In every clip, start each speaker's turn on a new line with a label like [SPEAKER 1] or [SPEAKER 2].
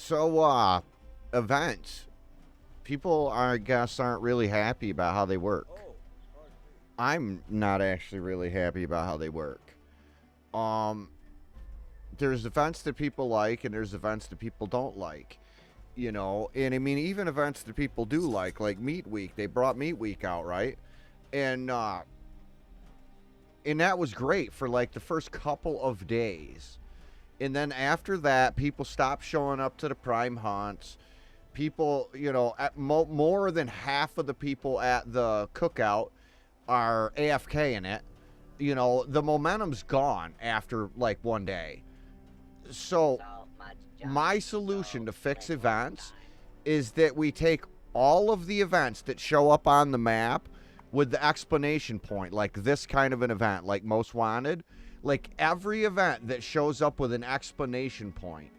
[SPEAKER 1] So, events. People, I guess, aren't really happy about how they work. I'm not actually really happy about how they work. Um, there's events that people like, and there's events that people don't like. And I mean, even events that people do like Meat Week. They brought Meat Week out, right? And and that was great for like the first couple of days. And then after that, people stopped showing up to the prime hunts. People, more than half of the people at the cookout are AFK in it. The momentum's gone after like one day. So, my solution to fix events is that we take all of the events that show up on the map with the explanation point, like this kind of an event, like Most Wanted, like every event that shows up with an explanation point,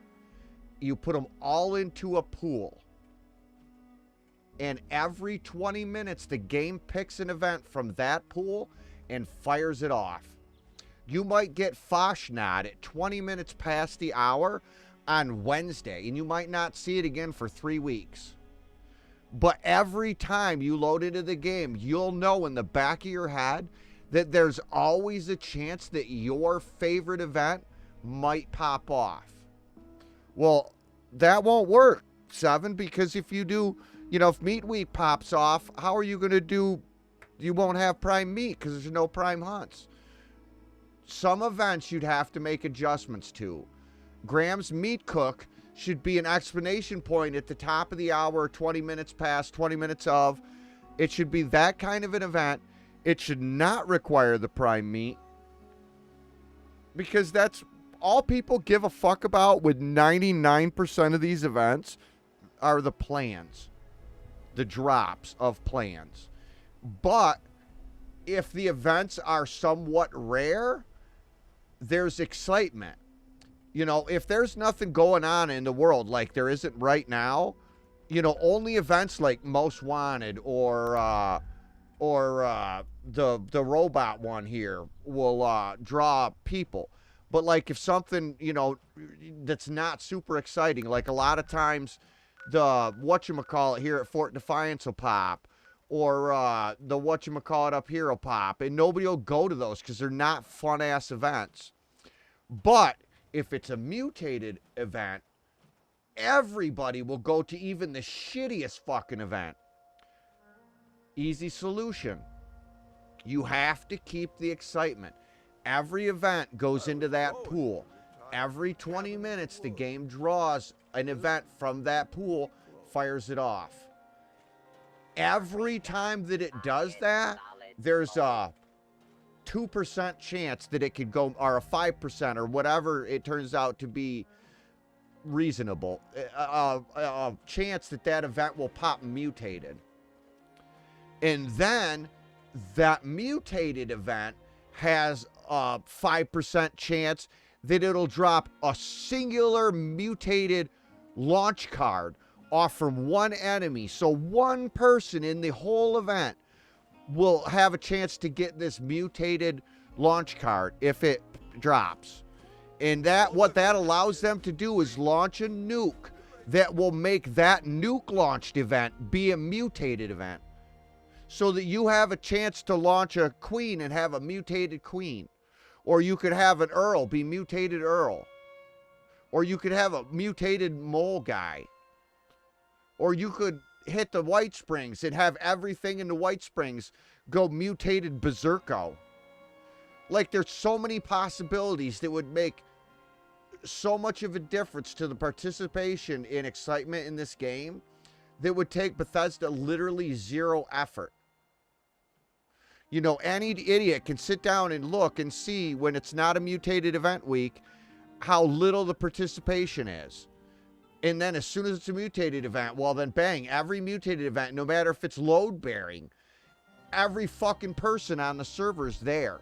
[SPEAKER 1] you put them all into a pool. And every 20 minutes, the game picks an event from that pool and fires it off. You might get Foshnod at 20 minutes past the hour on Wednesday, and you might not see it again for 3 weeks. But every time you load into the game, you'll know in the back of your head that there's always a chance that your favorite event might pop off. Well, that won't work, Seven, because if you do, if Meat Week pops off, how are you going to do? You won't have prime meat because there's no prime hunts. Some events you'd have to make adjustments to. Graham's Meat Cook should be an explanation point at the top of the hour, 20 minutes past, 20 minutes of. It should be that kind of an event. It should not require the prime meat because that's all people give a fuck about with 99% of these events are the plans, the drops of plans. But if the events are somewhat rare, there's excitement. If there's nothing going on in the world like there isn't right now, only events like Most Wanted or the robot one here will draw people. But like if something, that's not super exciting, like a lot of times the whatchamacallit here at Fort Defiance will pop, or the whatchamacallit up here will pop, and nobody will go to those because they're not fun-ass events. But if it's a mutated event, everybody will go to even the shittiest fucking event. Easy solution. You have to keep the excitement. Every event goes into that pool. Every 20 minutes, the game draws an event from that pool, fires it off. Every time that it does that, there's a 2% chance that it could go, or a 5%, or whatever it turns out to be reasonable, a chance that that event will pop mutated. And then that mutated event has a 5% chance that it'll drop a singular mutated launch card off from one enemy. So one person in the whole event will have a chance to get this mutated launch card if it drops. And what that allows them to do is launch a nuke that will make that nuke launched event be a mutated event. So that you have a chance to launch a queen and have a mutated queen. Or you could have an Earl be mutated Earl. Or you could have a mutated mole guy. Or you could hit the White Springs and have everything in the White Springs go mutated Berserko. Like, there's so many possibilities that would make so much of a difference to the participation and excitement in this game that would take Bethesda literally zero effort. Any idiot can sit down and look and see when it's not a mutated event week how little the participation is. And then as soon as it's a mutated event, well then bang, every mutated event, no matter if it's load bearing, every fucking person on the server's there.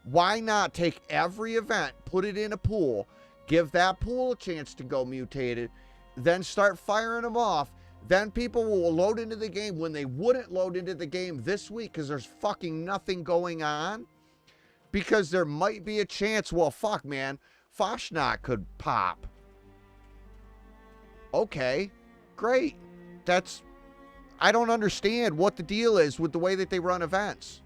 [SPEAKER 1] Why not take every event, put it in a pool, give that pool a chance to go mutated, then start firing them off. Then people will load into the game when they wouldn't load into the game this week because there's fucking nothing going on. Because there might be a chance, well, fuck, man, Foshnot could pop. Okay, great. I don't understand what the deal is with the way that they run events.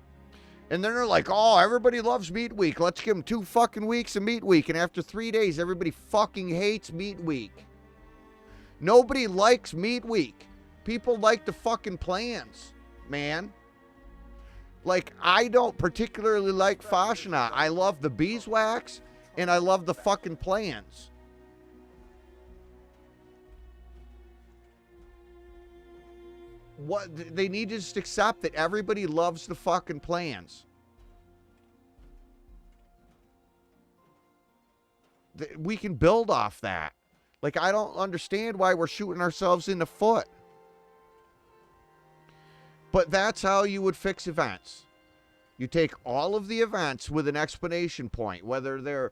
[SPEAKER 1] And then they're like, oh, everybody loves Meat Week. Let's give them 2 fucking weeks of Meat Week. And after 3 days, everybody fucking hates Meat Week. Nobody likes Meat Week. People like the fucking plans, man. Like, I don't particularly like Fashionat. I love the beeswax, and I love the fucking plans. What they need to just accept that everybody loves the fucking plans. We can build off that. Like, I don't understand why we're shooting ourselves in the foot. But that's how you would fix events. You take all of the events with an explanation point, whether they're,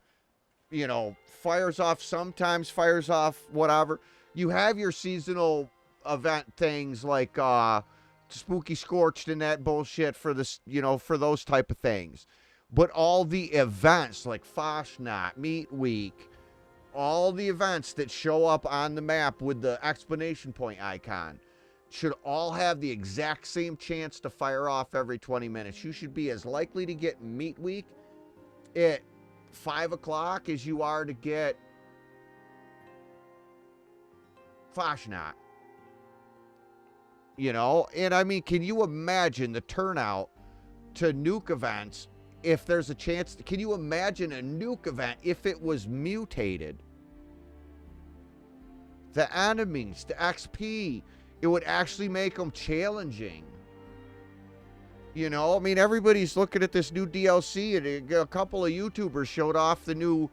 [SPEAKER 1] fires off sometimes, fires off whatever. You have your seasonal event things like Spooky Scorched and that bullshit for this, for those type of things. But all the events like Fashionat, Meat Week, all the events that show up on the map with the explanation point icon should all have the exact same chance to fire off every 20 minutes. You should be as likely to get Meat Week at 5 o'clock as you are to get Fashionat. And I mean, can you imagine the turnout to nuke events if there's a chance? Can you imagine a nuke event if it was mutated? The enemies, the XP, it would actually make them challenging. I mean, everybody's looking at this new DLC, and a couple of YouTubers showed off the new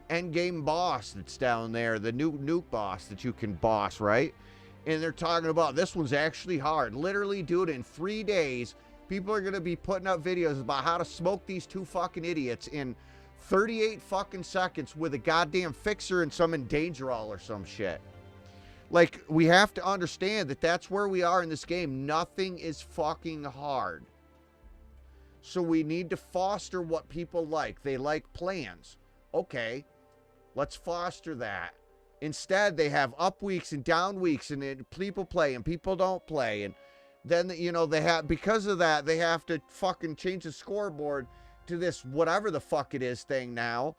[SPEAKER 1] endgame boss that's down there, the new nuke boss that you can boss, right? And they're talking about this one's actually hard. Literally, dude, in 3 days, people are going to be putting up videos about how to smoke these 2 fucking idiots in 38 fucking seconds with a goddamn fixer and some Endangerall or some shit. Like, we have to understand that that's where we are in this game. Nothing is fucking hard. So we need to foster what people like. They like plans. Okay, let's foster that. Instead, they have up weeks and down weeks, and people play and people don't play. And then, they have, because of that, they have to fucking change the scoreboard to this whatever the fuck it is thing now,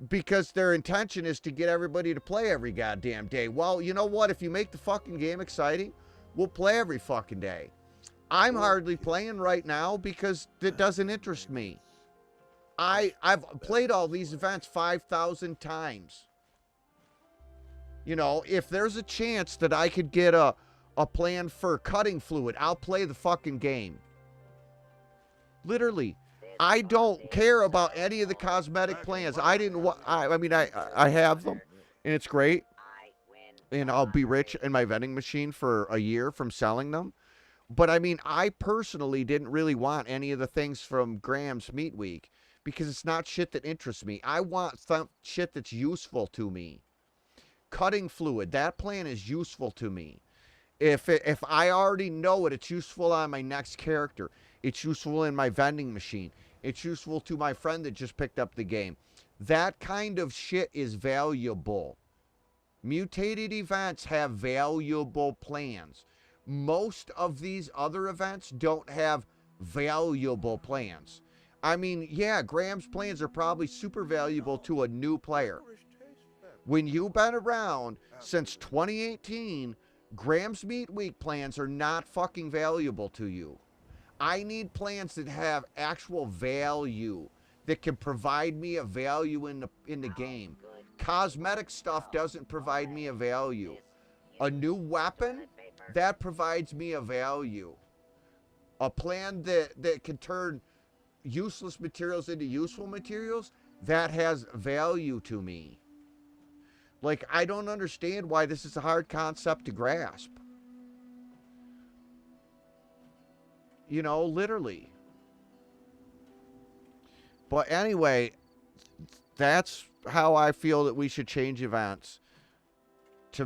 [SPEAKER 1] because their intention is to get everybody to play every goddamn day. Well, you know what? If you make the fucking game exciting, we'll play every fucking day. I'm hardly playing right now because it doesn't interest me. I've played all these events 5,000 times. If there's a chance that I could get a plan for cutting fluid, I'll play the fucking game. Literally. I don't care about any of the cosmetic plans. I have them, and it's great. And I'll be rich in my vending machine for a year from selling them. But I mean, I personally didn't really want any of the things from Graham's Meat Week because it's not shit that interests me. I want shit that's useful to me. Cutting fluid, that plan is useful to me. If I already know it, it's useful on my next character. It's useful in my vending machine. It's useful to my friend that just picked up the game. That kind of shit is valuable. Mutated events have valuable plans. Most of these other events don't have valuable plans. I mean, yeah, Graham's plans are probably super valuable to a new player. When you've been around since 2018, Graham's Meat Week plans are not fucking valuable to you. I need plans that have actual value, that can provide me a value in the game. Cosmetic stuff doesn't provide me a value. A new weapon, that provides me a value. A plan that can turn useless materials into useful materials, that has value to me. Like, I don't understand why this is a hard concept to grasp. Literally. But anyway, that's how I feel that we should change events to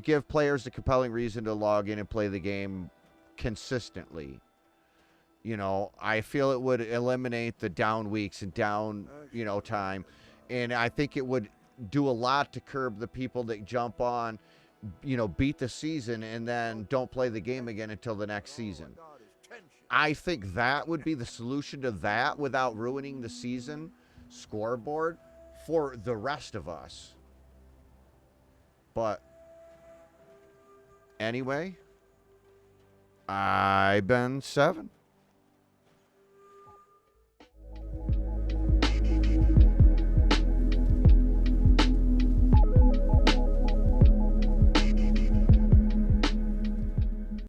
[SPEAKER 1] give players a compelling reason to log in and play the game consistently. I feel it would eliminate the down weeks and down, time. And I think it would do a lot to curb the people that jump on, beat the season and then don't play the game again until the next season. I think that would be the solution to that without ruining the season scoreboard for the rest of us. But anyway, I've been 7.